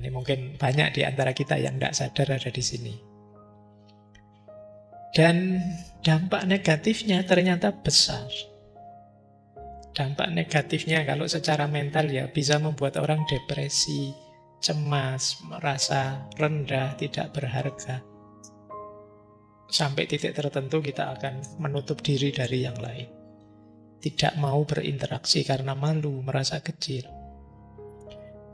ini mungkin banyak di antara kita yang tidak sadar ada di sini. Dan dampak negatifnya ternyata besar. Dampak negatifnya kalau secara mental ya bisa membuat orang depresi, cemas, merasa rendah, tidak berharga. Sampai titik tertentu kita akan menutup diri dari yang lain. Tidak mau berinteraksi karena malu, merasa kecil.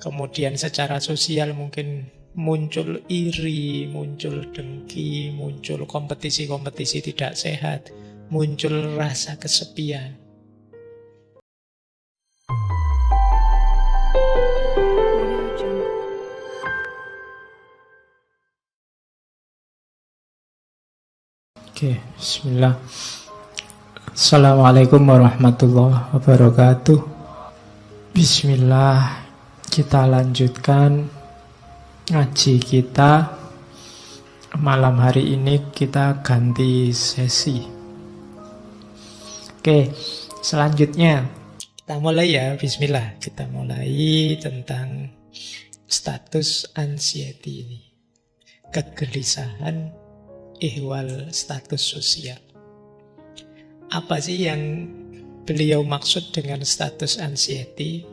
Kemudian secara sosial mungkin muncul iri, muncul dengki, muncul kompetisi-kompetisi tidak sehat, muncul rasa kesepian. Oke, bismillah. Assalamualaikum warahmatullahi wabarakatuh. Bismillah, kita lanjutkan ngaji kita. Malam hari ini kita ganti sesi. Oke, selanjutnya kita mulai ya, bismillah. Kita mulai tentang status anxiety ini. Kegelisahan, ihwal status sosial. Apa sih yang beliau maksud dengan status anxiety?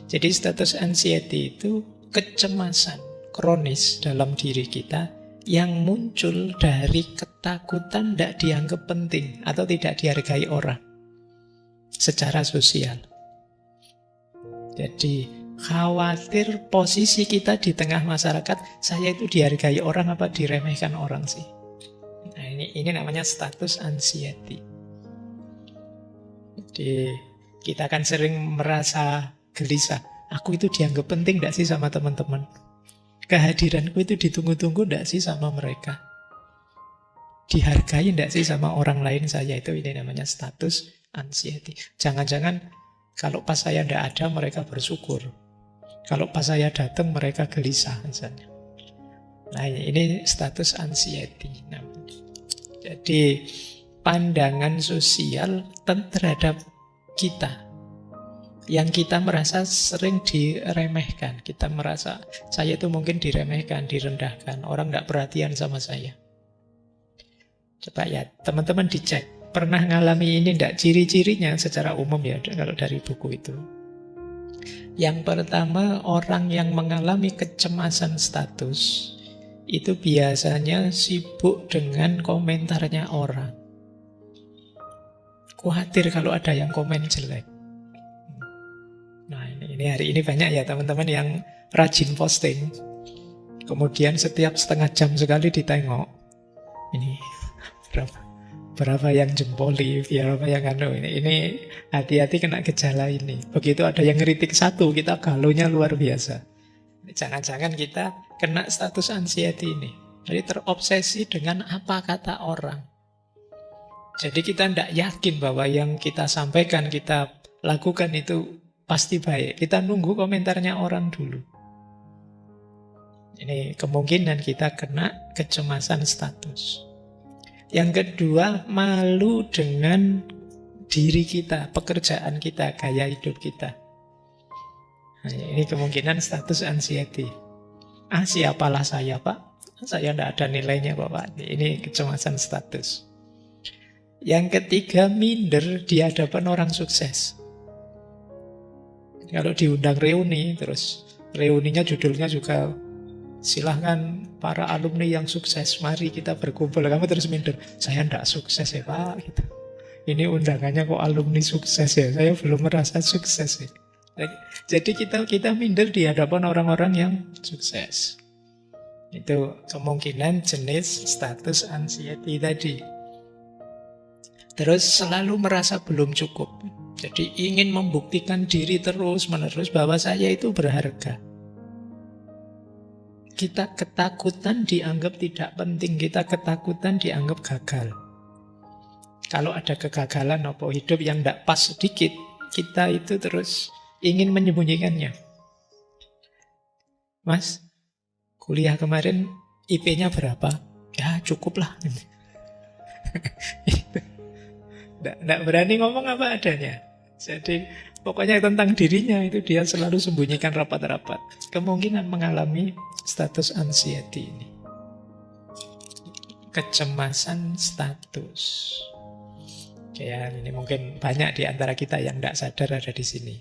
Jadi status anxiety itu kecemasan kronis dalam diri kita yang muncul dari ketakutan tidak dianggap penting atau tidak dihargai orang secara sosial. Jadi khawatir posisi kita di tengah masyarakat, saya itu dihargai orang apa diremehkan orang sih? Nah ini namanya status anxiety. Jadi kita kan sering merasa gelisah. Aku itu dianggap penting tidak sih sama teman-teman? Kehadiranku itu ditunggu-tunggu tidak sih sama mereka? Dihargai tidak sih sama orang lain saya? Itu ini namanya status anxiety. Jangan-jangan kalau pas saya tidak ada mereka bersyukur. Kalau pas saya datang mereka gelisah misalnya. Nah ini status anxiety. Jadi pandangan sosial terhadap kita yang kita merasa sering diremehkan. Kita merasa saya itu mungkin diremehkan, direndahkan. Orang tidak perhatian sama saya. Coba ya teman-teman dicek. Pernah ngalami ini tidak? Ciri-cirinya secara umum ya kalau dari buku itu. Yang pertama, orang yang mengalami kecemasan status itu biasanya sibuk dengan komentarnya orang. Khawatir kalau ada yang komen jelek. Nah ini hari ini banyak ya teman-teman yang rajin posting. Kemudian setiap setengah jam sekali ditengok. Ini berapa yang jempoli, berapa yang ini hati-hati kena gejala ini. Begitu ada yang ngeritik satu, kita galonya luar biasa. Jangan-jangan kita kena status anxiety ini. Jadi terobsesi dengan apa kata orang. Jadi kita tidak yakin bahwa yang kita sampaikan, kita lakukan itu pasti baik. Kita nunggu komentarnya orang dulu. Ini kemungkinan kita kena kecemasan status. Yang kedua, malu dengan diri kita, pekerjaan kita, gaya hidup kita. Nah, ini kemungkinan status anxiety. Siapalah saya Pak? Saya tidak ada nilainya Pak. Ini kecemasan status. Yang ketiga, minder di hadapan orang sukses. Kalau diundang reuni, terus reuninya judulnya juga silahkan para alumni yang sukses, mari kita berkumpul. Kamu terus minder, saya tidak sukses ya Pak. Gitu. Ini undangannya kok alumni sukses ya, saya belum merasa sukses ya. Jadi kita minder di hadapan orang-orang yang sukses. Itu kemungkinan jenis status anxiety tadi. Terus selalu merasa belum cukup. Jadi ingin membuktikan diri terus-menerus bahwa saya itu berharga. Kita ketakutan dianggap tidak penting, kita ketakutan dianggap gagal. Kalau ada kegagalan atau hidup yang tidak pas sedikit, kita itu terus ingin menyembunyikannya. Mas, kuliah kemarin IP-nya berapa? Ya cukup lah. Tidak berani ngomong apa adanya. Jadi Pokoknya tentang dirinya itu dia selalu sembunyikan rapat-rapat. Kemungkinan mengalami status anxiety ini. Kecemasan status. Ya, ini mungkin banyak di antara kita yang tidak sadar ada di sini.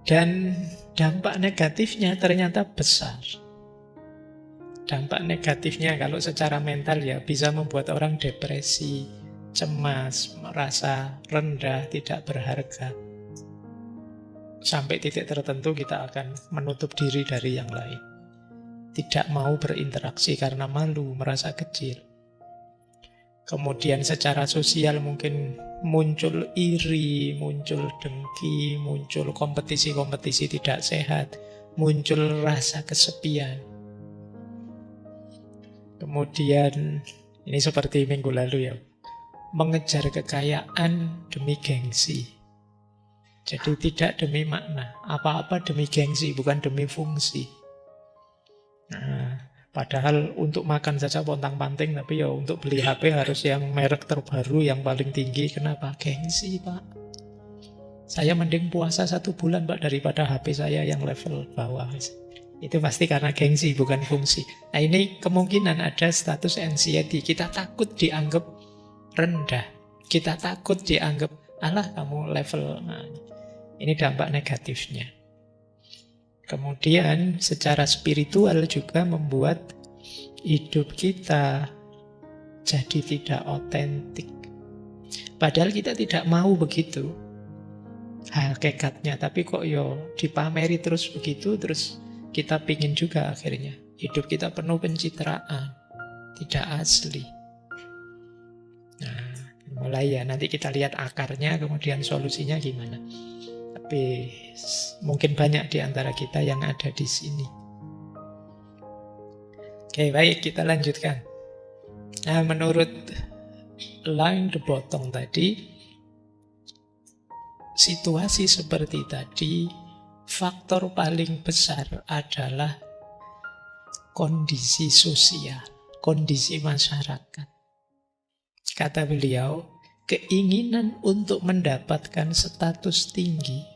Dan dampak negatifnya ternyata besar. Dampak negatifnya kalau secara mental ya bisa membuat orang depresi, cemas, merasa rendah, tidak berharga. Sampai titik tertentu kita akan menutup diri dari yang lain. Tidak mau berinteraksi karena malu, merasa kecil. Kemudian secara sosial mungkin muncul iri, muncul dengki, muncul kompetisi-kompetisi tidak sehat, muncul rasa kesepian. Kemudian, ini seperti minggu lalu ya, mengejar kekayaan demi gengsi. Jadi tidak demi makna, apa-apa demi gengsi, bukan demi fungsi. Nah, padahal untuk makan saja pontang-panting, tapi ya untuk beli HP harus yang merek terbaru, yang paling tinggi. Kenapa? Gengsi, Pak. Saya mending puasa 1 bulan, Pak, daripada HP saya yang level bawah. Itu pasti karena gengsi, bukan fungsi. Nah, ini kemungkinan ada status anxiety. Kita takut dianggap rendah. Kita takut dianggap, alah kamu level. Nah, ini dampak negatifnya. Kemudian secara spiritual juga membuat hidup kita jadi tidak otentik. Padahal kita tidak mau begitu hakikatnya, tapi kok yo dipameri terus begitu, terus kita pingin juga akhirnya. Hidup kita penuh pencitraan, tidak asli. Nah, mulai ya, nanti kita lihat akarnya, kemudian solusinya gimana. Tapi mungkin banyak di antara kita yang ada di sini. Oke, baik, kita lanjutkan. Nah, menurut Line the Bottom tadi, situasi seperti tadi, faktor paling besar adalah kondisi sosial, kondisi masyarakat. Kata beliau, keinginan untuk mendapatkan status tinggi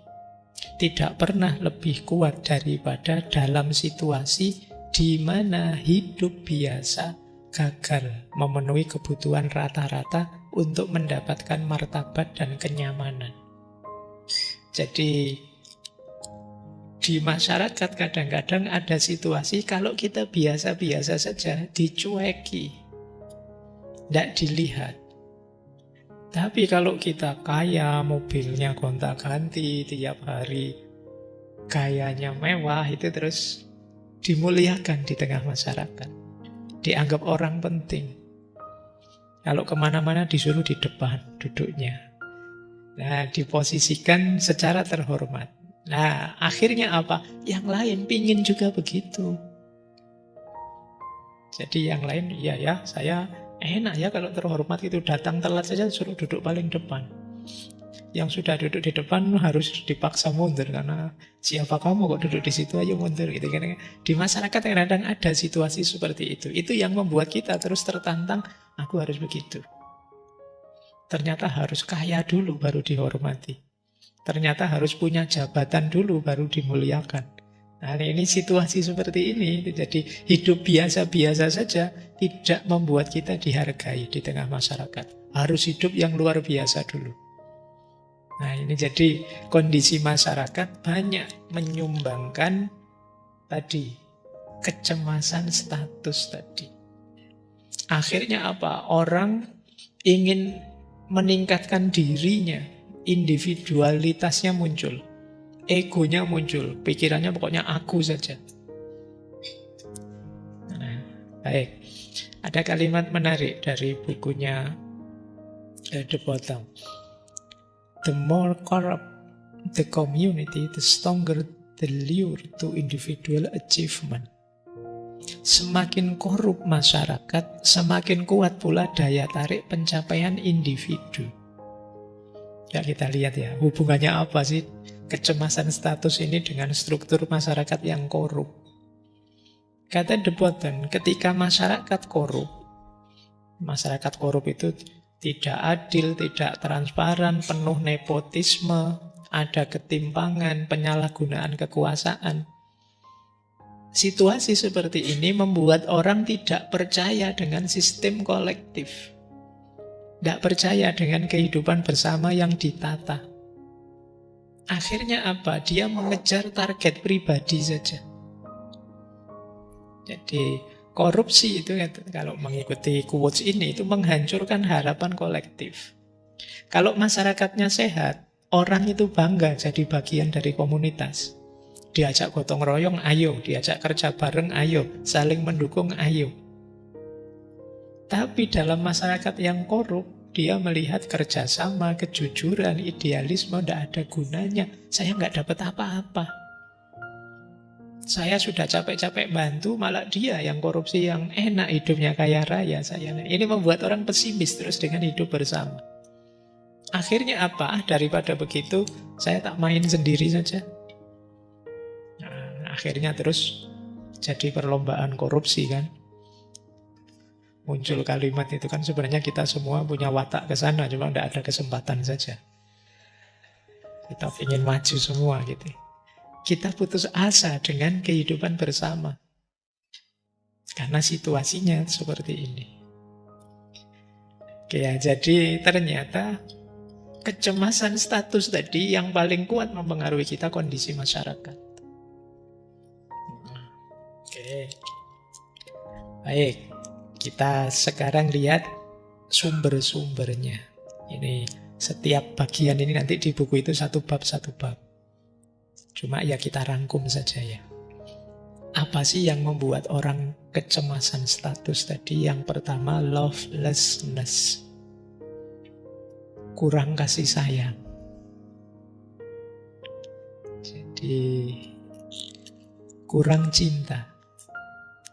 tidak pernah lebih kuat daripada dalam situasi di mana hidup biasa gagal memenuhi kebutuhan rata-rata untuk mendapatkan martabat dan kenyamanan. Jadi di masyarakat kadang-kadang ada situasi kalau kita biasa-biasa saja dicueki, tidak dilihat. Tapi kalau kita kaya, mobilnya gonta-ganti tiap hari, gayanya mewah, itu terus dimuliakan di tengah masyarakat, dianggap orang penting. Kalau kemana-mana disuruh di depan duduknya. Nah, diposisikan secara terhormat. Nah, akhirnya apa? Yang lain pingin juga begitu. Jadi yang lain, iya ya, saya enak ya kalau terhormat itu, datang telat saja suruh duduk paling depan. Yang sudah duduk di depan harus dipaksa mundur karena siapa kamu kok duduk di situ, ayo mundur gitu kan. Di masyarakat kadang-kadang ada situasi seperti itu. Itu yang membuat kita terus tertantang, aku harus begitu. Ternyata harus kaya dulu baru dihormati. Ternyata harus punya jabatan dulu baru dimuliakan. Nah, ini situasi seperti ini. Jadi hidup biasa-biasa saja tidak membuat kita dihargai di tengah masyarakat. Harus hidup yang luar biasa dulu. Nah, ini jadi kondisi masyarakat banyak menyumbangkan tadi kecemasan status tadi. Akhirnya apa? Orang ingin meningkatkan dirinya, individualitasnya muncul, egonya muncul, pikirannya pokoknya aku saja. Nah, baik, ada kalimat menarik dari bukunya The Bottom. The more corrupt the community, the stronger the lure to individual achievement. Semakin korup masyarakat, semakin kuat pula daya tarik pencapaian individu. Ya, kita lihat ya, hubungannya apa sih kecemasan status ini dengan struktur masyarakat yang korup. Kata The Bottom, ketika masyarakat korup itu Tidak adil, tidak transparan, penuh nepotisme, ada ketimpangan, penyalahgunaan kekuasaan. Situasi seperti ini membuat orang tidak percaya dengan sistem kolektif. Tidak percaya dengan kehidupan bersama yang ditata. Akhirnya apa? Dia mengejar target pribadi saja. Jadi korupsi itu kalau mengikuti quotes ini itu menghancurkan harapan kolektif. Kalau masyarakatnya sehat, orang itu bangga jadi bagian dari komunitas. Diajak gotong royong, ayo. Diajak kerja bareng, ayo. Saling mendukung, ayo. Tapi dalam masyarakat yang korup, dia melihat kerjasama, kejujuran, idealisme tidak ada gunanya. Saya nggak dapat apa-apa. Saya sudah capek-capek bantu, malah dia yang korupsi, yang enak hidupnya kaya raya. Ini membuat orang pesimis terus dengan hidup bersama. Akhirnya apa? Daripada begitu, saya tak main sendiri saja. Nah, akhirnya terus jadi perlombaan korupsi kan. Muncul kalimat itu kan sebenarnya kita semua punya watak ke sana, cuma tidak ada kesempatan saja. Kita ingin maju semua gitu. Kita putus asa dengan kehidupan bersama. Karena situasinya seperti ini. Oke ya, jadi ternyata kecemasan status tadi yang paling kuat mempengaruhi kita kondisi masyarakat. Oke. Baik. Kita sekarang lihat sumber-sumbernya. Ini setiap bagian ini nanti di buku itu satu bab. Cuma ya kita rangkum saja ya. Apa sih yang membuat orang kecemasan status tadi? Yang pertama, lovelessness. Kurang kasih sayang. Jadi kurang cinta.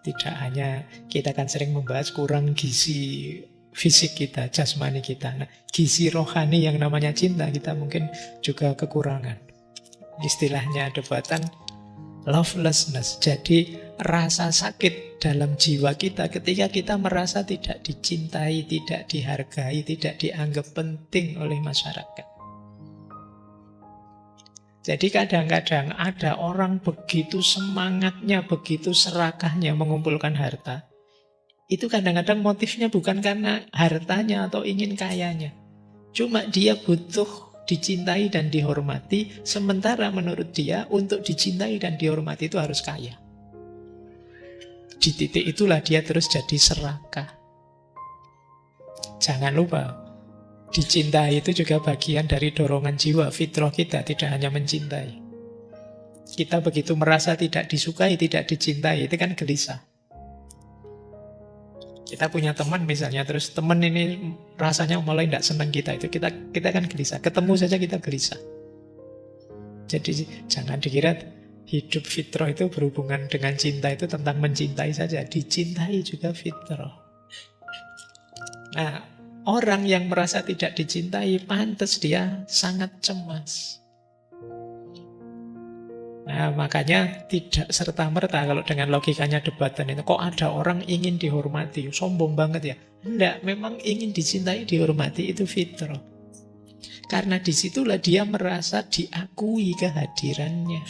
Tidak hanya kita kan sering membahas kurang gizi fisik kita, jasmani kita. Nah, gizi rohani yang namanya cinta kita mungkin juga kekurangan. Istilahnya debatan lovelessness. Jadi rasa sakit dalam jiwa kita ketika kita merasa tidak dicintai, tidak dihargai, tidak dianggap penting oleh masyarakat. Jadi kadang-kadang ada orang begitu semangatnya, begitu serakahnya mengumpulkan harta. Itu kadang-kadang motifnya bukan karena hartanya atau ingin kayanya. Cuma dia butuh dicintai dan dihormati, sementara menurut dia untuk dicintai dan dihormati itu harus kaya. Di titik itulah dia terus jadi serakah. Jangan lupa, dicintai itu juga bagian dari dorongan jiwa, fitrah kita, tidak hanya mencintai. Kita begitu merasa tidak disukai, tidak dicintai, itu kan gelisah. Kita punya teman misalnya, terus teman ini rasanya mulai tidak senang kita, itu kita kan gelisah. Ketemu saja kita gelisah. Jadi jangan dikira hidup fitrah itu berhubungan dengan cinta itu tentang mencintai saja. Dicintai juga fitrah. Nah, orang yang merasa tidak dicintai, pantas dia sangat cemas. Nah, makanya tidak serta-merta kalau dengan logikanya debatan itu, kok ada orang ingin dihormati, sombong banget ya. Enggak, memang ingin dicintai, dihormati itu fitrah. Karena disitulah dia merasa diakui kehadirannya.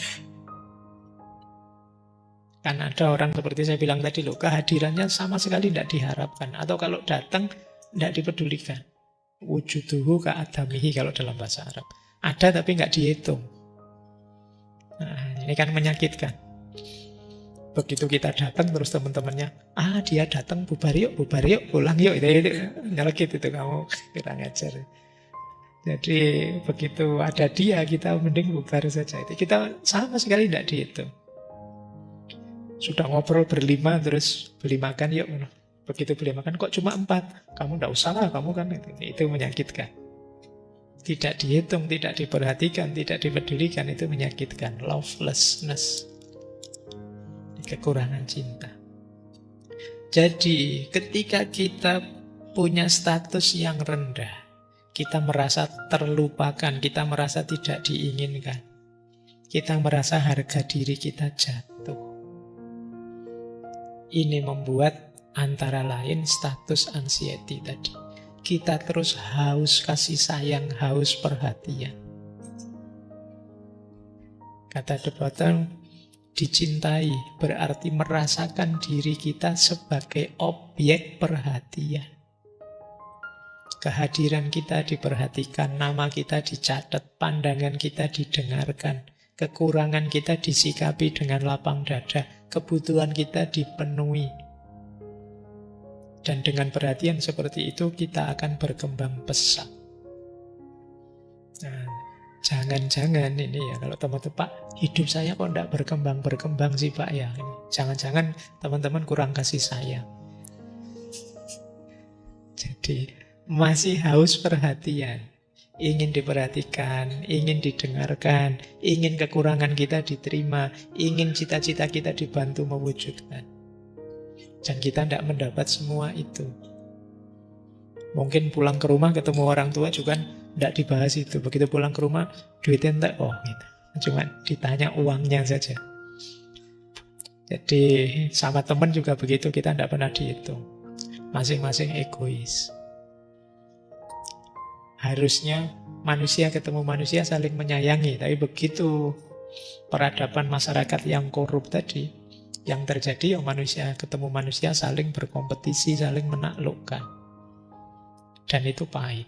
Kan ada orang seperti saya bilang tadi loh, kehadirannya sama sekali tidak diharapkan. Atau kalau datang, tidak dipedulikan. Wujuduhu ka'adamihi kalau dalam bahasa Arab. Ada tapi nggak dihitung. Nah, ini kan menyakitkan. Begitu kita datang terus teman-temannya, dia datang, bubar yuk, pulang yuk. Itu nyelekit itu, kamu kurang ajar. Jadi begitu ada dia, kita mending bubar saja. Itu kita sama sekali tidak dihitung. Sudah ngobrol berlima terus beli makan yuk. Begitu beli makan kok cuma 4. Kamu tidak usah lah, kamu kan itu menyakitkan. Tidak dihitung, tidak diperhatikan, tidak dipedulikan, itu menyakitkan. Lovelessness. Kekurangan cinta. Jadi ketika kita punya status yang rendah, kita merasa terlupakan, kita merasa tidak diinginkan, kita merasa harga diri kita jatuh. Ini membuat antara lain status anxiety tadi. kita terus haus kasih sayang, haus perhatian. Kata The Bottom, dicintai berarti merasakan diri kita sebagai objek perhatian. Kehadiran kita diperhatikan, nama kita dicatat, pandangan kita didengarkan, kekurangan kita disikapi dengan lapang dada, kebutuhan kita dipenuhi. Dan dengan perhatian seperti itu kita akan berkembang pesat. Nah, jangan-jangan ini ya, kalau teman-teman, Pak, hidup saya kok tidak berkembang-berkembang sih Pak ya. Jangan-jangan teman-teman kurang kasih sayang. Jadi masih haus perhatian, ingin diperhatikan, ingin didengarkan, ingin kekurangan kita diterima, ingin cita-cita kita dibantu mewujudkan. Dan kita tidak mendapat semua itu. Mungkin pulang ke rumah ketemu orang tua juga tidak dibahas itu. Begitu pulang ke rumah, duitnya enggak, oh gitu. Cuma ditanya uangnya saja. Jadi sama teman juga begitu, kita tidak pernah dihitung. Masing-masing egois. Harusnya manusia ketemu manusia saling menyayangi. Tapi begitu peradaban masyarakat yang korup tadi, yang terjadi ya manusia ketemu manusia saling berkompetisi, saling menaklukkan. Dan itu pahit.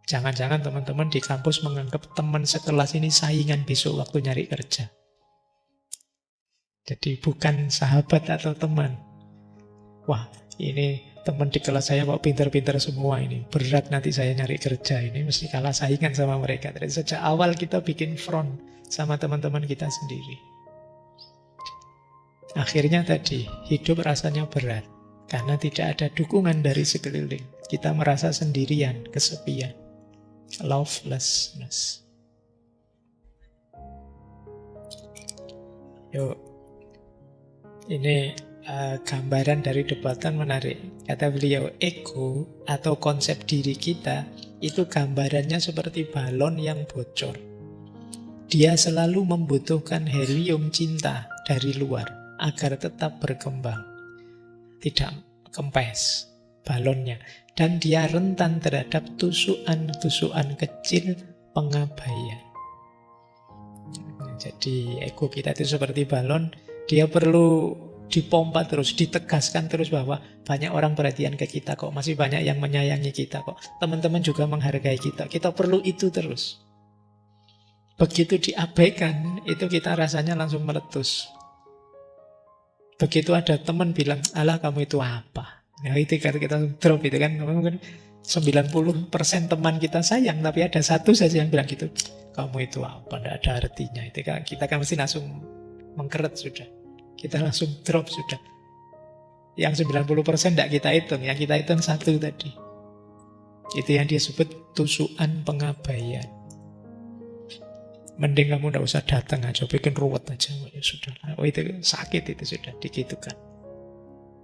Jangan-jangan teman-teman di kampus menganggap teman sekelas ini saingan besok waktu nyari kerja. Jadi bukan sahabat atau teman. Wah, ini teman di kelas saya kok pintar-pintar semua ini. Berat nanti saya nyari kerja ini. Mesti kalah saingan sama mereka. Dari sejak awal kita bikin front sama teman-teman kita sendiri. Akhirnya tadi, hidup rasanya berat. Karena tidak ada dukungan dari sekeliling. Kita merasa sendirian, kesepian. Lovelessness. Yuk. Ini gambaran dari debatan menarik. Kata beliau, ego atau konsep diri kita itu gambarannya seperti balon yang bocor. Dia selalu membutuhkan helium cinta dari luar agar tetap berkembang. Tidak kempes balonnya. Dan dia rentan terhadap tusukan-tusukan kecil pengabaian. Jadi ego kita itu seperti balon. Dia perlu dipompa terus, ditegaskan terus bahwa banyak orang perhatian ke kita kok, masih banyak yang menyayangi kita kok, teman-teman juga menghargai kita perlu itu terus. Begitu diabaikan, itu kita rasanya langsung meletus. Begitu ada teman bilang, alah kamu itu apa? Nah itu kan kita drop itu kan, mungkin 90% teman kita sayang, tapi ada satu saja yang bilang gitu, kamu itu apa? Tidak ada artinya. Itu kan kita kan mesti langsung mengkeret sudah. Kita langsung drop sudah. Yang 90% tidak kita hitung. Yang kita hitung satu tadi. Itu yang dia sebut tusukan pengabaian. Mending kamu tidak usah datang aja, bikin ruwet aja. Ya sudah. Oh itu sakit, itu sudah digitukan.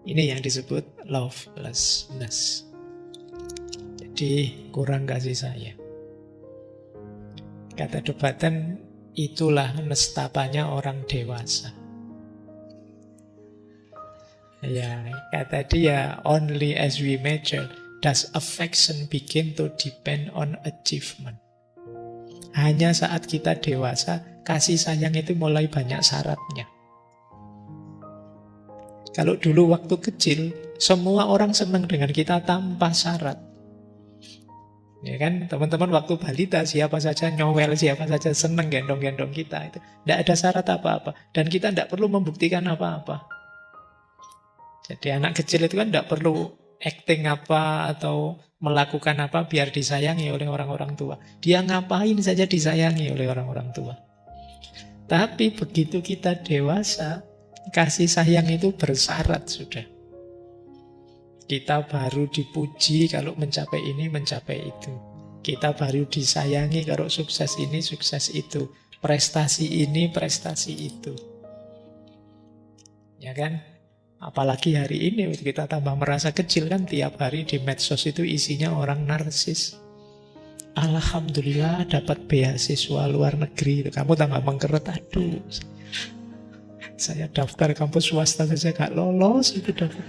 Ini yang disebut lovelessness. Jadi kurang kasih sayang. Kata debatan, itulah nestapanya orang dewasa. Ya, kata dia, only as we mature does affection begin to depend on achievement. Hanya saat kita dewasa, kasih sayang itu mulai banyak syaratnya. Kalau dulu waktu kecil, semua orang senang dengan kita tanpa syarat. Ya kan, teman-teman waktu balita siapa saja nyowel, siapa saja senang gendong-gendong kita. Itu tidak ada syarat apa-apa. Dan kita tidak perlu membuktikan apa-apa. Jadi anak kecil itu kan tidak perlu acting apa atau melakukan apa biar disayangi oleh orang-orang tua. Dia ngapain saja disayangi oleh orang-orang tua. Tapi begitu kita dewasa, kasih sayang itu bersyarat sudah. Kita baru dipuji kalau mencapai ini, mencapai itu. Kita baru disayangi kalau sukses ini, sukses itu. Prestasi ini, prestasi itu. Ya kan? Apalagi hari ini kita tambah merasa kecil kan, tiap hari di medsos itu isinya orang narsis. Alhamdulillah dapat beasiswa luar negeri. Kamu tambah mengkeret, aduh. Saya daftar kampus swasta saja gak lolos itu dapat.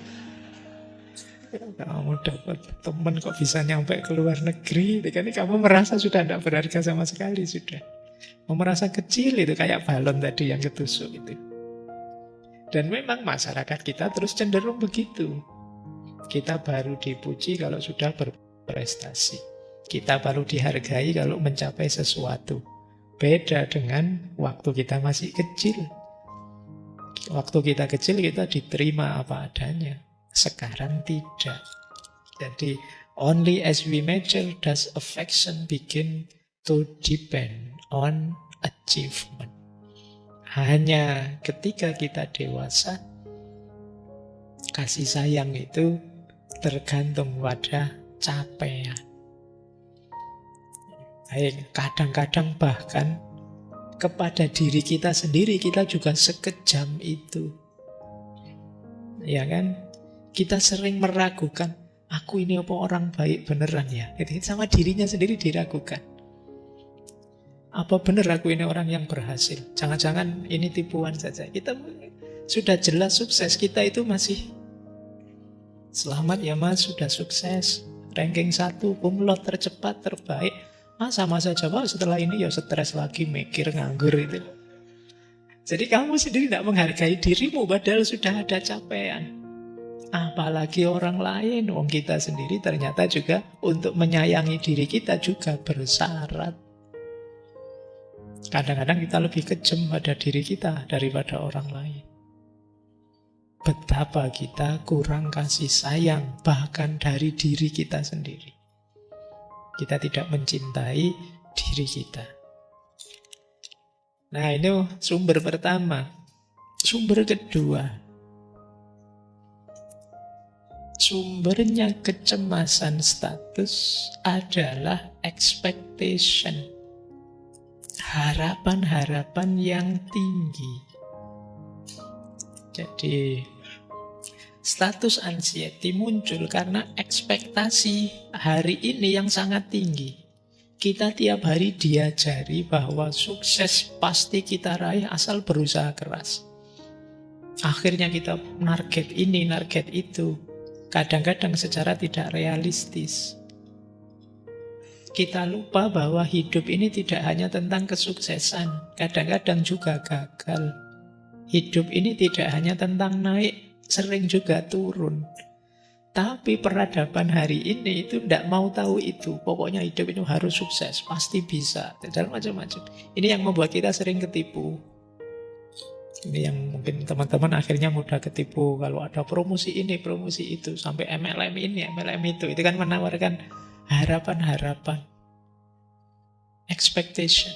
Kamu dapat teman kok bisa nyampe ke luar negeri, itu kan kamu merasa sudah tidak berharga sama sekali sudah. Kamu merasa kecil itu kayak balon tadi yang ketusuk itu. Dan memang masyarakat kita terus cenderung begitu. Kita baru dipuji kalau sudah berprestasi. Kita baru dihargai kalau mencapai sesuatu. Beda dengan waktu kita masih kecil. Waktu kita kecil kita diterima apa adanya. Sekarang tidak. Jadi only as we mature does affection begin to depend on achievement. Hanya ketika kita dewasa, kasih sayang itu tergantung pada capaian. Kadang-kadang bahkan kepada diri kita sendiri kita juga sekejam itu. Ya kan? Kita sering meragukan, aku ini apa orang baik beneran ya? Itu sama dirinya sendiri diragukan. Apa benar aku ini orang yang berhasil? Jangan-jangan ini tipuan saja. Kita sudah jelas sukses, kita itu masih selamat ya mas, sudah sukses. Ranking 1, cum laude tercepat, terbaik. Sama saja pak, setelah ini ya stres lagi, mikir, nganggur itu. Jadi kamu sendiri tidak menghargai dirimu padahal sudah ada capaian. Apalagi orang lain, wong kita sendiri ternyata juga untuk menyayangi diri kita juga bersyarat. Kadang-kadang kita lebih kejam pada diri kita daripada orang lain. Betapa kita kurang kasih sayang bahkan dari diri kita sendiri. Kita tidak mencintai diri kita. Nah, ini sumber pertama. Sumber kedua. Sumbernya kecemasan status adalah expectation. Harapan-harapan yang tinggi. Jadi status anxiety muncul karena ekspektasi hari ini yang sangat tinggi. Kita tiap hari diajari bahwa sukses pasti kita raih asal berusaha keras. Akhirnya kita target ini, target itu. Kadang-kadang secara tidak realistis. Kita lupa bahwa hidup ini tidak hanya tentang kesuksesan. Kadang-kadang juga gagal. Hidup ini tidak hanya tentang naik, sering juga turun. Tapi peradaban hari ini itu tidak mau tahu itu. Pokoknya hidup itu harus sukses, pasti bisa. Dan macam-macam. Ini yang membuat kita sering ketipu. Ini yang mungkin teman-teman akhirnya mudah ketipu. Kalau ada promosi ini, promosi itu. Sampai MLM ini, MLM itu. Itu kan menawarkan harapan-harapan, expectation.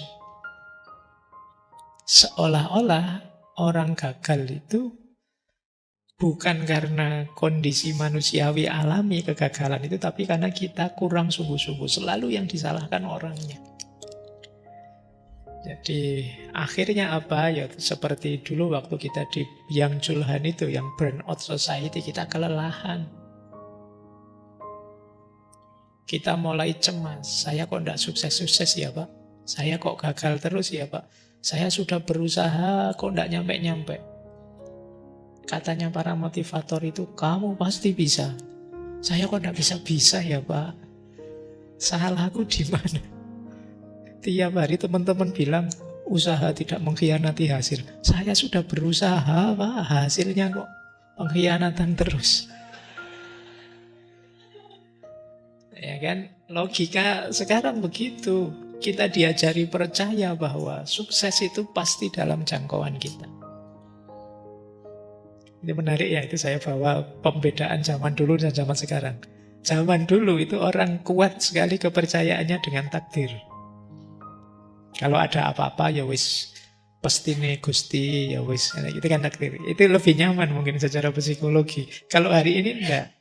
Seolah-olah orang gagal itu bukan karena kondisi manusiawi alami kegagalan itu, tapi karena kita kurang sungguh-sungguh. Selalu yang disalahkan orangnya. Jadi akhirnya apa? Ya seperti dulu waktu kita di Yang Julhan itu, yang burnout society, kita kelelahan. Kita mulai cemas. Saya kok tidak sukses-sukses ya Pak? Saya kok gagal terus ya Pak? Saya sudah berusaha kok tidak nyampe-nyampe. Katanya para motivator itu, kamu pasti bisa. Saya kok tidak bisa-bisa ya Pak? Salahku di mana? Tiap hari teman-teman bilang, usaha tidak mengkhianati hasil. Saya sudah berusaha Pak, hasilnya kok pengkhianatan terus. Ya kan, logika sekarang begitu. Kita diajari percaya bahwa sukses itu pasti dalam jangkauan kita. Ini menarik ya, itu saya bawa pembedaan zaman dulu dan zaman sekarang. Zaman dulu itu orang kuat sekali kepercayaannya dengan takdir. Kalau ada apa-apa ya wis pasti nih Gusti, ya wis, itu kan takdir. Itu lebih nyaman mungkin secara psikologi. Kalau hari ini enggak.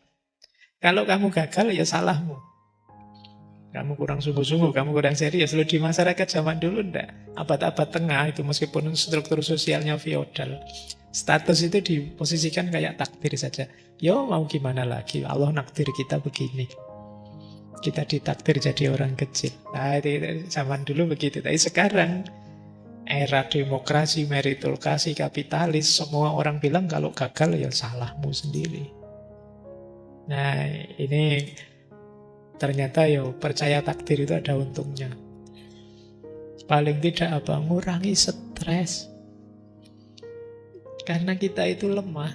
Kalau kamu gagal ya salahmu. Kamu kurang sungguh-sungguh, kamu kurang serius. Lalu di masyarakat zaman dulu enggak. Abad-abad tengah itu meskipun struktur sosialnya feodal, status itu diposisikan kayak takdir saja. Yo mau gimana lagi, Allah nakdir kita begini. Kita ditakdir jadi orang kecil. Nah itu zaman dulu begitu. Tapi sekarang era demokrasi, meritokrasi, kapitalis, semua orang bilang kalau gagal ya salahmu sendiri. Nah, ini ternyata percaya takdir itu ada untungnya. Paling tidak apa? Ngurangi stres. Karena kita itu lemah.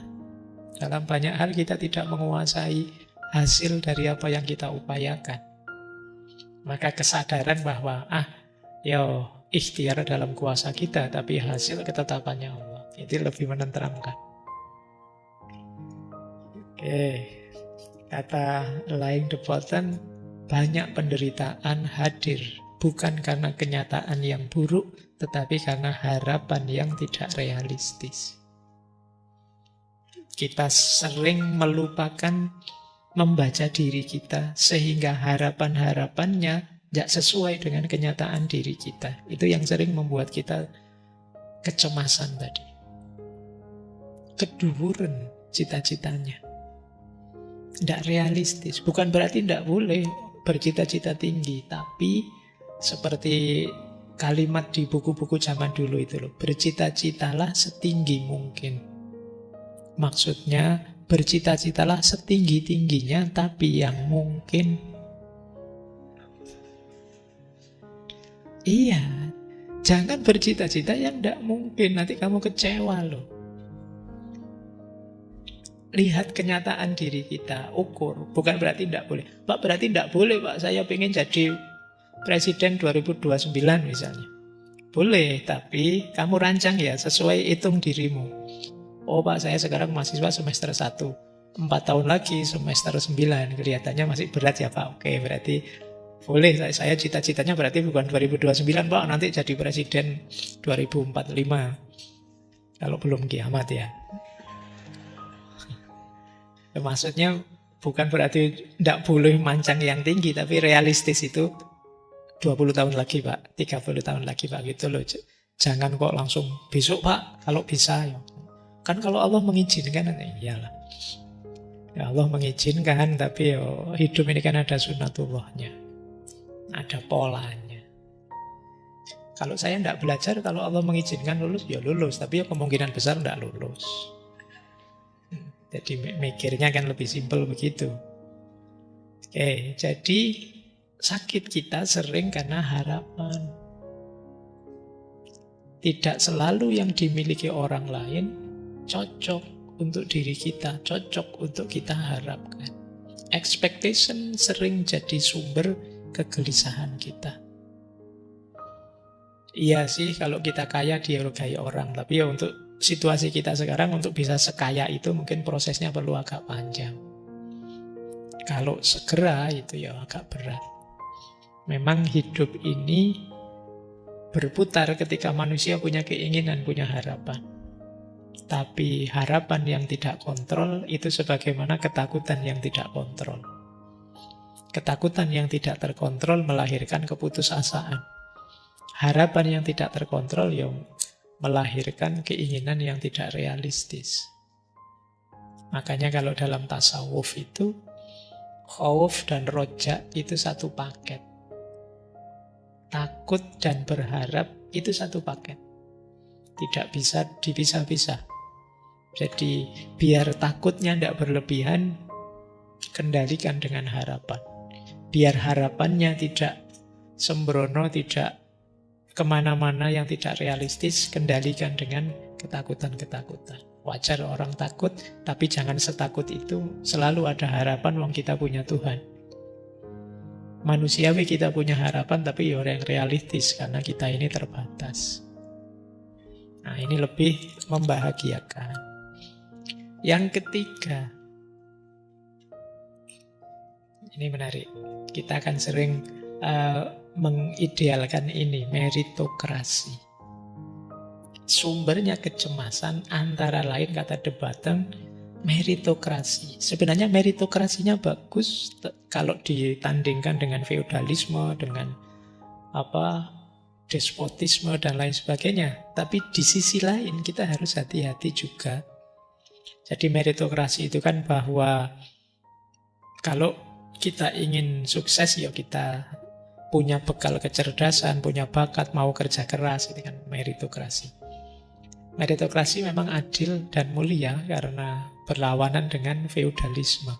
Dalam banyak hal kita tidak menguasai hasil dari apa yang kita upayakan. Maka kesadaran bahwa ikhtiar dalam kuasa kita, tapi hasil ketetapannya Allah. Itu lebih menenteramkan. Oke. Kata lying the button, banyak penderitaan hadir. Bukan karena kenyataan yang buruk, tetapi karena harapan yang tidak realistis. Kita sering melupakan membaca diri kita, sehingga harapan-harapannya tidak sesuai dengan kenyataan diri kita. Itu yang sering membuat kita kecemasan tadi. Keduren cita-citanya. Tidak realistis. Bukan berarti tidak boleh bercita-cita tinggi, tapi seperti kalimat di buku-buku zaman dulu itu loh, bercita-citalah setinggi mungkin. Maksudnya bercita-citalah setinggi-tingginya, tapi yang mungkin. Iya, jangan bercita-cita yang tidak mungkin, nanti kamu kecewa loh. Lihat kenyataan diri kita, ukur. Bukan berarti tidak boleh. Pak, berarti tidak boleh Pak, saya pengen jadi presiden 2029 misalnya. Boleh, tapi kamu rancang ya sesuai hitung dirimu. Oh Pak, saya sekarang mahasiswa semester 1. 4 tahun lagi semester 9. Kelihatannya masih berat ya Pak. Oke, berarti boleh. Saya cita-citanya berarti bukan 2029 Pak, nanti jadi presiden 2045. Kalau belum kiamat ya. Maksudnya bukan berarti tidak boleh mancang yang tinggi, tapi realistis itu 20 tahun lagi Pak, 30 tahun lagi Pak, gitu loh. Jangan kok langsung besok Pak, kalau bisa ya. Kan kalau Allah mengizinkan, iyalah. Ya Allah mengizinkan, tapi hidup ini kan ada sunatullahnya. Ada polanya. Kalau saya tidak belajar, kalau Allah mengizinkan lulus, ya lulus. Tapi kemungkinan besar tidak lulus. Jadi mikirnya kan lebih simpel begitu. Oke, jadi sakit kita sering karena harapan. Tidak selalu yang dimiliki orang lain cocok untuk diri kita, cocok untuk kita harapkan. Expectation sering jadi sumber kegelisahan kita. Iya sih, kalau kita kaya dihargai orang, tapi untuk situasi kita sekarang untuk bisa sekaya itu mungkin prosesnya perlu agak panjang. Kalau segera itu ya agak berat. Memang hidup ini berputar ketika manusia punya keinginan, punya harapan. Tapi harapan yang tidak kontrol itu sebagaimana ketakutan yang tidak kontrol. Ketakutan yang tidak terkontrol melahirkan keputusasaan. Harapan yang tidak terkontrol yang melahirkan keinginan yang tidak realistis. Makanya kalau dalam tasawuf itu khauf dan roja itu satu paket. Takut dan berharap itu satu paket. Tidak bisa dipisah-pisah. Jadi biar takutnya tidak berlebihan, kendalikan dengan harapan. Biar harapannya tidak sembrono, tidak kemana-mana yang tidak realistis, kendalikan dengan ketakutan-ketakutan. Wajar orang takut, tapi jangan setakut itu. Selalu ada harapan, wong kita punya Tuhan. Manusiawi kita punya harapan, tapi orang yang realistis, karena kita ini terbatas. Nah, ini lebih membahagiakan. Yang ketiga, ini menarik. Kita akan sering mengidealkan ini, meritokrasi. Sumbernya kecemasan antara lain kata The Button, meritokrasi. Sebenarnya meritokrasinya bagus kalau ditandingkan dengan feodalisme, dengan despotisme dan lain sebagainya. Tapi di sisi lain kita harus hati-hati juga. Jadi meritokrasi itu kan bahwa kalau kita ingin sukses ya kita punya bekal kecerdasan, punya bakat, mau kerja keras, itu kan meritokrasi. Meritokrasi memang adil dan mulia karena berlawanan dengan feodalisme.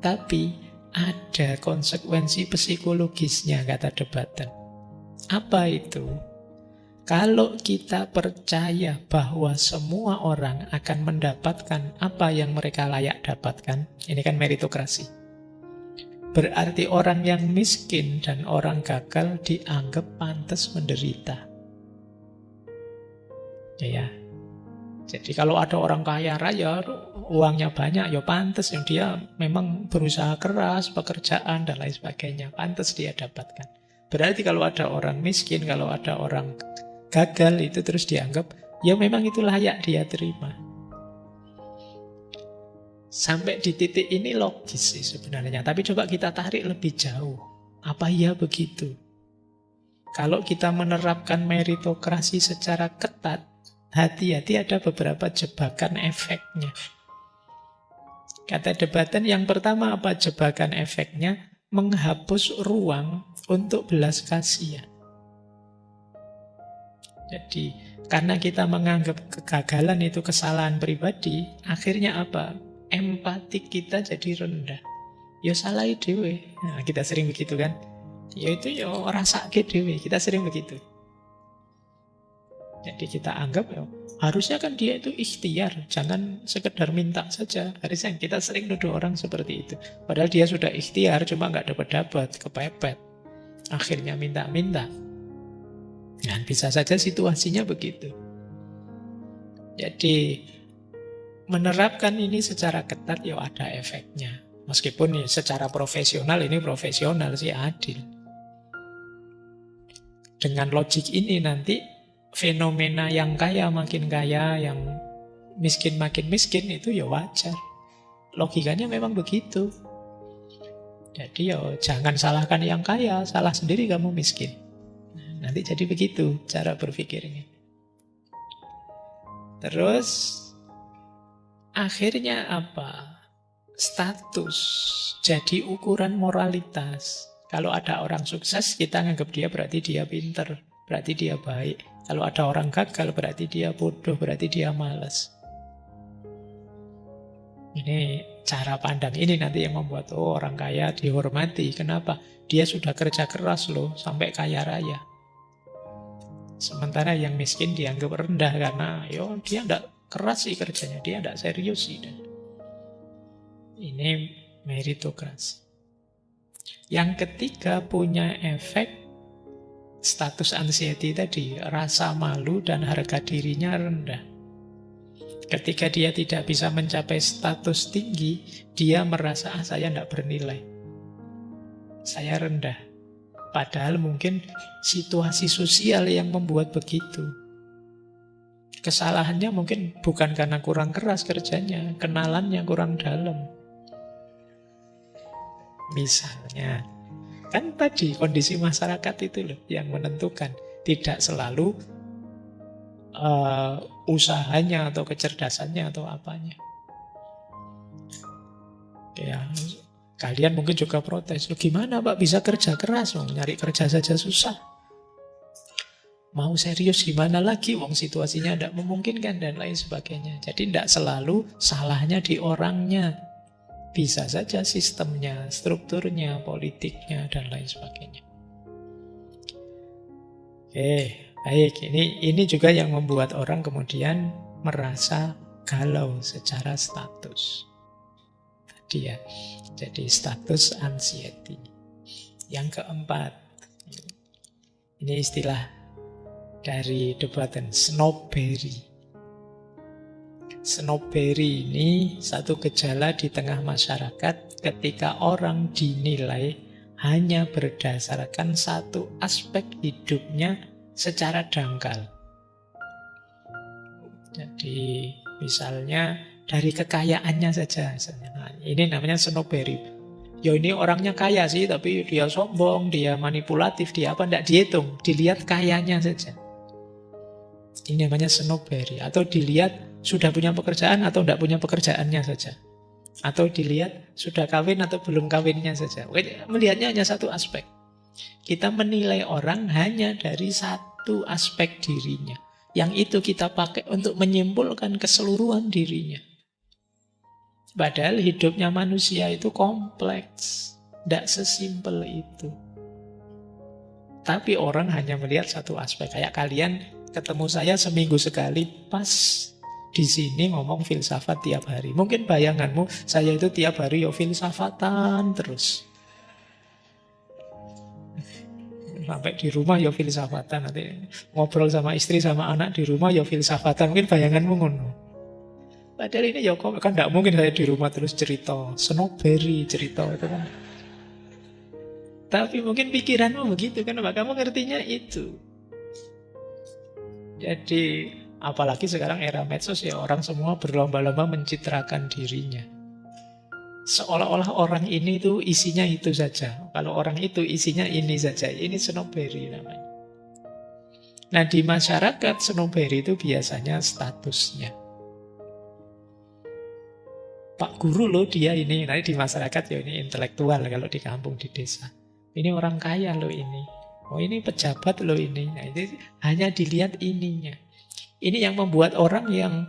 Tapi ada konsekuensi psikologisnya, kata Debaten. Apa itu? Kalau kita percaya bahwa semua orang akan mendapatkan apa yang mereka layak dapatkan, ini kan meritokrasi. Berarti orang yang miskin dan orang gagal dianggap pantas menderita. Ya. Jadi kalau ada orang kaya raya, uangnya banyak, ya pantas. Dia memang berusaha keras, pekerjaan dan lain sebagainya. Pantas dia dapatkan. Berarti kalau ada orang miskin, kalau ada orang gagal, itu terus dianggap, ya memang itu layak dia terima. Sampai di titik ini logis sih sebenarnya. Tapi coba kita tarik lebih jauh. Apa iya begitu? Kalau kita menerapkan meritokrasi secara ketat, hati-hati ada beberapa jebakan efeknya. Kata Debaten yang pertama apa jebakan efeknya? Menghapus ruang untuk belas kasihan. Jadi karena kita menganggap kegagalan itu kesalahan pribadi, akhirnya apa? Empati kita jadi rendah. Ya salah dhewe. Nah, kita sering begitu kan? Ya itu ya rasake dhewe. Kita sering begitu. Jadi kita anggap ya, harusnya kan dia itu ikhtiar, jangan sekedar minta saja. Harusnya kita sering nuduh orang seperti itu. Padahal dia sudah ikhtiar, cuma nggak dapat, kepepet. Akhirnya minta-minta. Dan bisa saja situasinya begitu. Jadi menerapkan ini secara ketat ya ada efeknya. Meskipun ya, secara profesional ini profesional sih adil. Dengan logik ini nanti fenomena yang kaya makin kaya, yang miskin makin miskin itu ya wajar. Logikanya memang begitu. Jadi ya jangan salahkan yang kaya, salah sendiri kamu miskin. Nanti jadi begitu cara berpikirnya. Terus akhirnya apa? Status jadi ukuran moralitas. Kalau ada orang sukses, kita anggap dia berarti dia pinter, berarti dia baik. Kalau ada orang gagal, berarti dia bodoh, berarti dia malas. Ini cara pandang ini nanti yang membuat orang kaya dihormati. Kenapa? Dia sudah kerja keras loh, sampai kaya raya. Sementara yang miskin dianggap rendah karena dia tidak keras sih kerjanya, dia tidak serius sih. Ini meritokrasi. Yang ketiga punya efek status anxiety tadi, rasa malu dan harga dirinya rendah. Ketika dia tidak bisa mencapai status tinggi, dia merasa saya tidak bernilai, saya rendah. Padahal mungkin situasi sosial yang membuat begitu. Kesalahannya mungkin bukan karena kurang keras kerjanya, kenalannya kurang dalam. Misalnya, kan tadi kondisi masyarakat itu loh yang menentukan. Tidak selalu usahanya atau kecerdasannya atau apanya. Ya, kalian mungkin juga protes. Loh, gimana Pak bisa kerja keras? Nyari kerja saja susah. Mau serius gimana lagi? Wong situasinya tidak memungkinkan dan lain sebagainya. Jadi tidak selalu salahnya di orangnya. Bisa saja sistemnya, strukturnya, politiknya, dan lain sebagainya. Oke, baik. Ini juga yang membuat orang kemudian merasa galau secara status. Tadi ya, jadi status anxiety. Yang keempat, ini istilah dari Debaten, snobbery. Snobbery ini satu gejala di tengah masyarakat ketika orang dinilai hanya berdasarkan satu aspek hidupnya secara dangkal. Jadi misalnya dari kekayaannya saja. Nah, ini namanya snobbery. Ya ini orangnya kaya sih, tapi dia sombong, dia manipulatif, dia apa, tidak dihitung. Dilihat kayanya saja. Ini namanya snobbery. Atau dilihat sudah punya pekerjaan atau tidak punya pekerjaannya saja. Atau dilihat sudah kawin atau belum kawinnya saja. Melihatnya hanya satu aspek. Kita menilai orang hanya dari satu aspek dirinya. Yang itu kita pakai untuk menyimpulkan keseluruhan dirinya. Padahal hidupnya manusia itu kompleks. Tidak sesimpel itu. Tapi orang hanya melihat satu aspek. Kayak kalian ketemu saya seminggu sekali, pas di sini ngomong filsafat tiap hari. Mungkin bayanganmu saya itu tiap hari ya filsafatan terus. Sampai di rumah ya filsafatan. Nanti ngobrol sama istri sama anak di rumah ya filsafatan. Mungkin bayanganmu ngono. Padahal ini ya kok kan tidak mungkin saya di rumah terus cerita snowberry, cerita itu kan. Tapi mungkin pikiranmu begitu kan, kamu ngertinya itu. Jadi apalagi sekarang era medsos ya, orang semua berlomba-lomba mencitrakan dirinya. Seolah-olah orang ini itu isinya itu saja. Kalau orang itu isinya ini saja. Ini snowberry namanya. Nah di masyarakat snowberry itu biasanya statusnya. Pak guru loh dia ini. Nanti di masyarakat ya ini intelektual kalau di kampung, di desa. Ini orang kaya loh ini. Oh ini pejabat loh ini. Nah itu hanya dilihat ininya. Ini yang membuat orang yang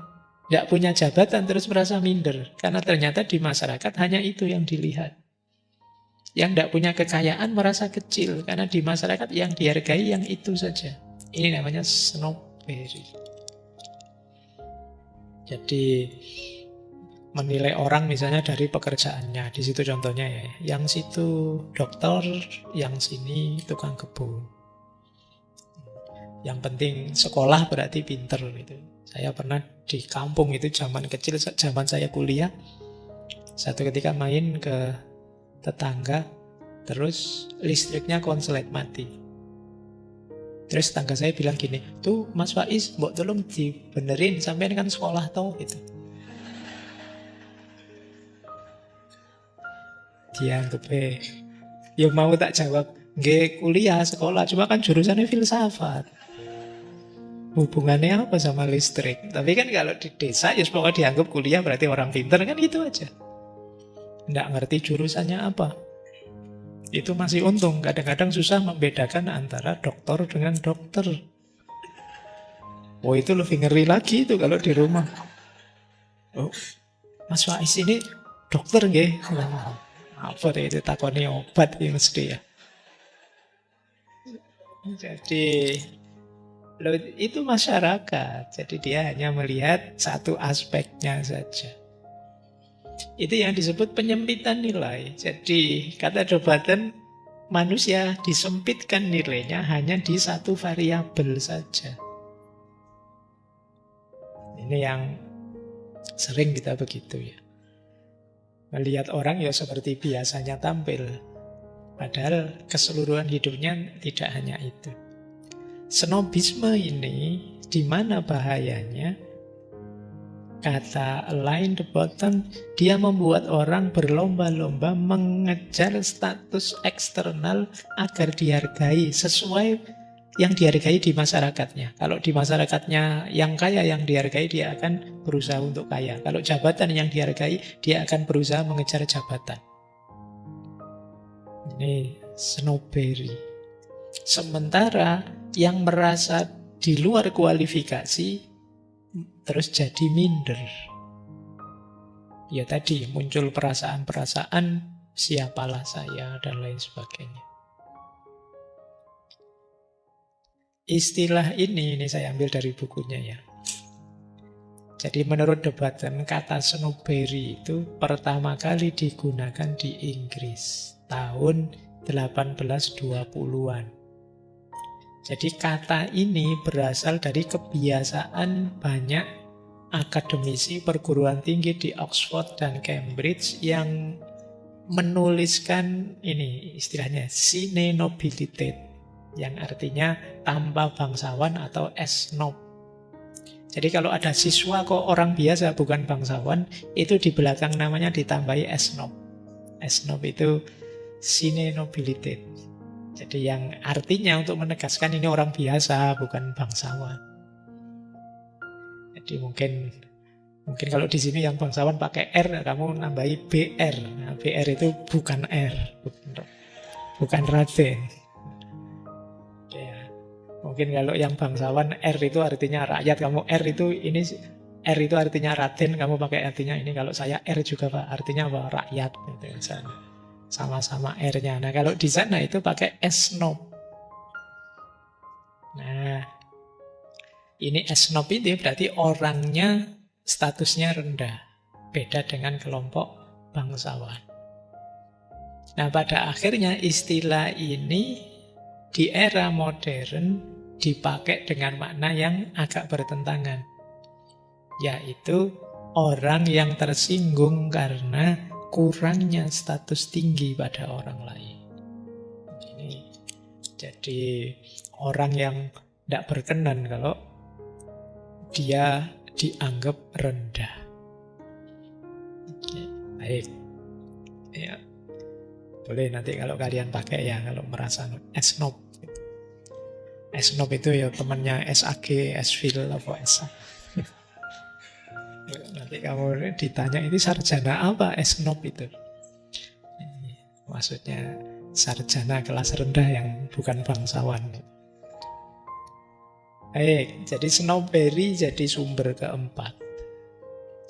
tidak punya jabatan terus merasa minder. Karena ternyata di masyarakat hanya itu yang dilihat. Yang tidak punya kekayaan merasa kecil. Karena di masyarakat yang dihargai yang itu saja. Ini namanya snowberry. Jadi menilai orang misalnya dari pekerjaannya. Di situ contohnya ya. Yang situ dokter, yang sini tukang kebun. Yang penting sekolah berarti pinter gitu. Saya pernah di kampung itu zaman kecil, zaman saya kuliah. Satu ketika main ke tetangga, terus listriknya konslet mati. Terus tetangga saya bilang gini, tuh Mas Faiz, mbok tolong dibenerin, sampean kan sekolah tau gitu. Dia anggapnya, ya mau tak jawab, nggak kuliah, sekolah, cuma kan jurusannya filsafat. Hubungannya apa sama listrik? Tapi kan kalau di desa, ya pokoknya dianggap kuliah berarti orang pinter, kan gitu aja. Nggak ngerti jurusannya apa. Itu masih untung, kadang-kadang susah membedakan antara dokter dengan dokter. Oh itu lebih ngeri lagi itu kalau di rumah. Oh, Mas Faiz ini dokter nggih? Apa deh itu takoni obat ya mesti ya. Jadi itu masyarakat. Jadi dia hanya melihat satu aspeknya saja. Itu yang disebut penyempitan nilai. Jadi kata Dobaten, manusia disempitkan nilainya hanya di satu variabel saja. Ini yang sering kita begitu ya. Melihat orang ya seperti biasanya tampil. Padahal keseluruhan hidupnya tidak hanya itu. Snobisme ini di mana bahayanya? Kata Alain de Botton, dia membuat orang berlomba-lomba mengejar status eksternal agar dihargai sesuai yang dihargai di masyarakatnya. Kalau di masyarakatnya yang kaya yang dihargai, dia akan berusaha untuk kaya. Kalau jabatan yang dihargai, dia akan berusaha mengejar jabatan. Ini snowberry. Sementara yang merasa di luar kualifikasi terus jadi minder. Ya tadi muncul perasaan-perasaan siapalah saya dan lain sebagainya. Istilah ini saya ambil dari bukunya ya. Jadi menurut Dobaten, kata snowberry itu pertama kali digunakan di Inggris tahun 1820-an. Jadi kata ini berasal dari kebiasaan banyak akademisi perguruan tinggi di Oxford dan Cambridge yang menuliskan ini istilahnya sine nobilitate, yang artinya tanpa bangsawan atau snob. Jadi kalau ada siswa kok orang biasa bukan bangsawan, itu di belakang namanya ditambahi snob. Snob itu sine nobilitate. Jadi yang artinya untuk menegaskan ini orang biasa bukan bangsawan. Jadi mungkin kalau di sini yang bangsawan pakai R, kamu nambahi BR. Nah, BR itu bukan R, bukan Raden. Ya. Mungkin kalau yang bangsawan R itu artinya rakyat, kamu R itu ini R itu artinya Raden, kamu pakai artinya ini. Kalau saya R juga Pak, artinya apa? Rakyat. Gitu, misalnya. Sama-sama R-nya. Nah kalau di sana itu pakai S-nob. Nah ini S-nob itu berarti orangnya statusnya rendah. Beda dengan kelompok bangsawan. Nah pada akhirnya istilah ini di era modern dipakai dengan makna yang agak bertentangan. Yaitu orang yang tersinggung karena kurangnya status tinggi pada orang lain. Ini jadi orang yang tidak berkenan kalau dia dianggap rendah. Oke, baik. Ya. Boleh nanti kalau kalian pakai ya, kalau merasa S-nob. S-nob itu ya temannya SAG, S-fil, apa SA. Nanti kamu ditanya ini sarjana apa S-nob itu. Maksudnya sarjana kelas rendah yang bukan bangsawan. Baik, jadi snobbery jadi sumber keempat.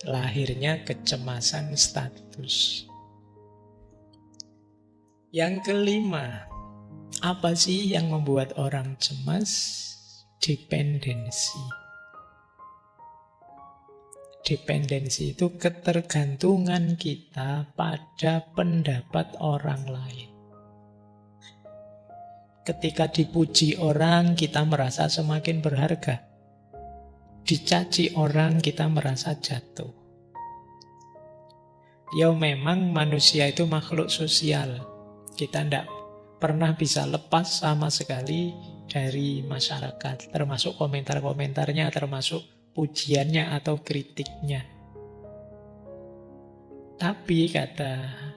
Lahirnya kecemasan status. Yang kelima, apa sih yang membuat orang cemas? Dependensi. Dependensi itu ketergantungan kita pada pendapat orang lain. Ketika dipuji orang, kita merasa semakin berharga. Dicaci orang, kita merasa jatuh. Ya memang manusia itu makhluk sosial. Kita tidak pernah bisa lepas sama sekali dari masyarakat. Termasuk komentar-komentarnya, termasuk pujiannya atau kritiknya. Tapi kata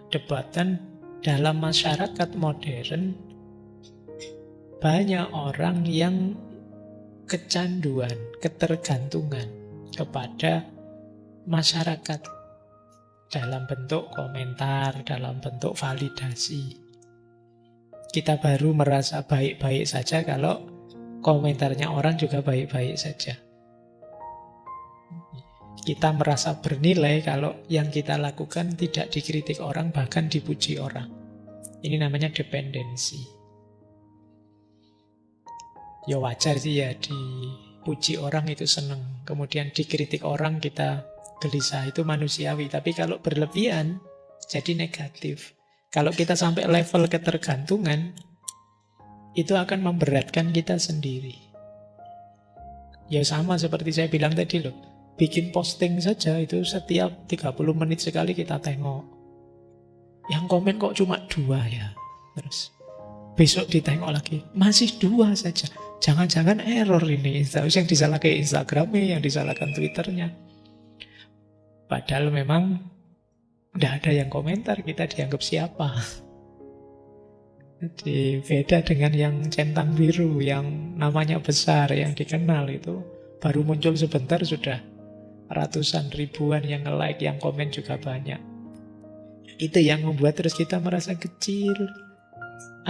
debatan, dalam masyarakat modern banyak orang yang kecanduan, ketergantungan kepada masyarakat dalam bentuk komentar, dalam bentuk validasi. Kita baru merasa baik-baik saja kalau komentarnya orang juga baik-baik saja. Kita merasa bernilai kalau yang kita lakukan tidak dikritik orang, bahkan dipuji orang. Ini namanya dependensi. Ya wajar sih ya, dipuji orang itu senang. Kemudian dikritik orang kita gelisah, itu manusiawi. Tapi kalau berlebihan, jadi negatif. Kalau kita sampai level ketergantungan, itu akan memberatkan kita sendiri. Ya sama seperti saya bilang tadi loh. Bikin posting saja itu setiap 30 menit sekali kita tengok. Yang komen kok cuma 2 ya. Terus besok ditengok lagi, masih 2 saja. Jangan-jangan error ini. Yang disalahkan Instagramnya, yang disalahkan Twitternya. Padahal memang tidak ada yang komentar, kita dianggap siapa. Jadi beda dengan yang centang biru, yang namanya besar, yang dikenal itu baru muncul sebentar sudah ratusan ribuan yang nge-like, yang komen juga banyak. Itu yang membuat terus kita merasa kecil.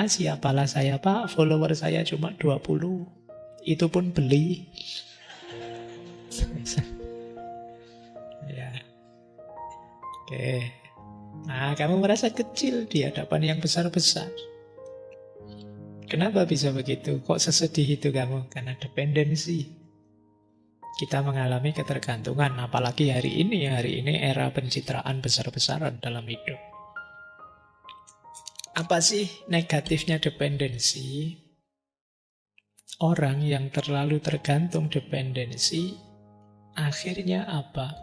Siapalah saya Pak, follower saya cuma 20. Itu pun beli. Ya. Oke. Nah, kamu merasa kecil di hadapan yang besar-besar. Kenapa bisa begitu? Kok sesedih itu kamu? Karena dependensi. Kita mengalami ketergantungan, apalagi hari ini era pencitraan besar-besaran dalam hidup. Apa sih negatifnya dependensi? Orang yang terlalu tergantung dependensi, akhirnya apa?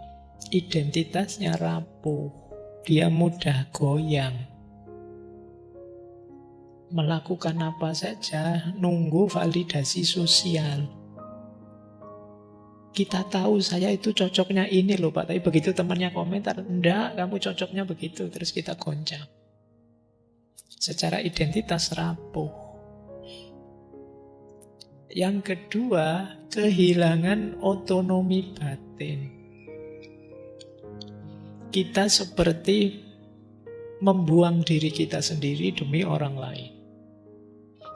Identitasnya rapuh, dia mudah goyang. Melakukan apa saja, nunggu validasi sosial. Kita tahu saya itu cocoknya ini loh Pak, tapi begitu temannya komentar, enggak, kamu cocoknya begitu, terus kita goncang. Secara identitas rapuh. Yang kedua, kehilangan otonomi batin. Kita seperti membuang diri kita sendiri demi orang lain.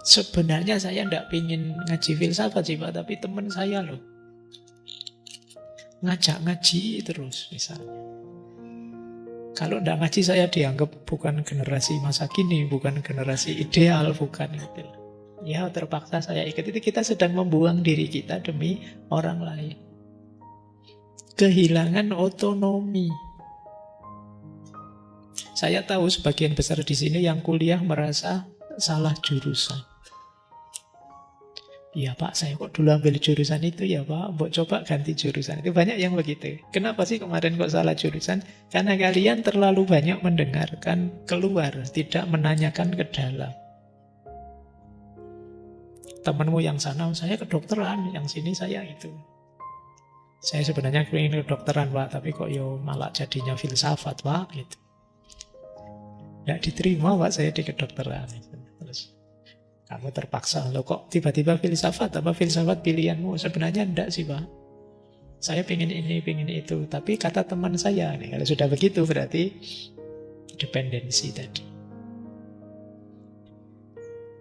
Sebenarnya saya tidak ingin ngaji filsafat sih Pak, tapi teman saya loh. ngajak ngaji terus misalnya. Kalau tidak ngaji saya dianggap bukan generasi masa kini, bukan generasi ideal, bukan gitu. Ya terpaksa saya ikut. Itu kita sedang membuang diri kita demi orang lain. Kehilangan otonomi. Saya tahu sebagian besar di sini yang kuliah merasa salah jurusan. Iya Pak, saya kok dulu ambil jurusan itu ya Pak, mau coba ganti jurusan. Itu banyak yang begitu. Kenapa sih kemarin kok salah jurusan? Karena kalian terlalu banyak mendengarkan keluar, tidak menanyakan ke dalam. Temanmu yang sana, saya kedokteran, yang sini saya itu. Saya sebenarnya ingin kedokteran Pak, tapi kok malah jadinya filsafat Pak, gitu. Nggak diterima Pak saya di kedokteran. Terus kamu terpaksa, loh kok tiba-tiba filsafat? Apa filsafat pilihanmu? Sebenarnya enggak sih Pak. Saya pengen ini, pengen itu. Tapi kata teman saya, nih, kalau sudah begitu berarti dependensi tadi.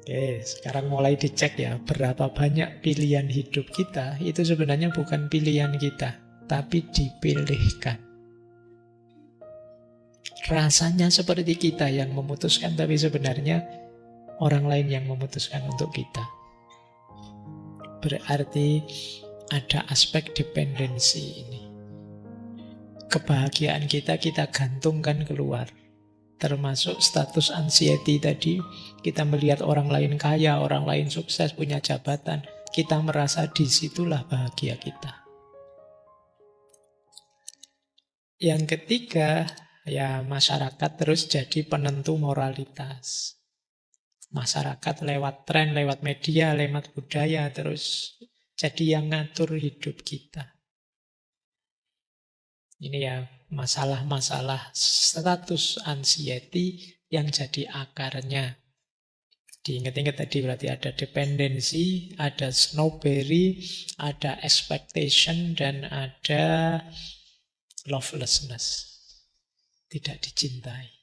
Oke, sekarang mulai dicek ya. Berapa banyak pilihan hidup kita, itu sebenarnya bukan pilihan kita, tapi dipilihkan. Rasanya seperti kita yang memutuskan, tapi sebenarnya orang lain yang memutuskan untuk kita. Berarti ada aspek dependensi ini. Kebahagiaan kita gantungkan keluar. Termasuk status anxiety tadi. Kita melihat orang lain kaya, orang lain sukses, punya jabatan. Kita merasa disitulah bahagia kita. Yang ketiga, ya masyarakat terus jadi penentu moralitas. Masyarakat lewat tren, lewat media, lewat budaya terus jadi yang ngatur hidup kita. Ini ya masalah-masalah status anxiety yang jadi akarnya. Diingat-ingat tadi berarti ada dependensi, ada snowberry, ada expectation, dan ada lovelessness. Tidak dicintai.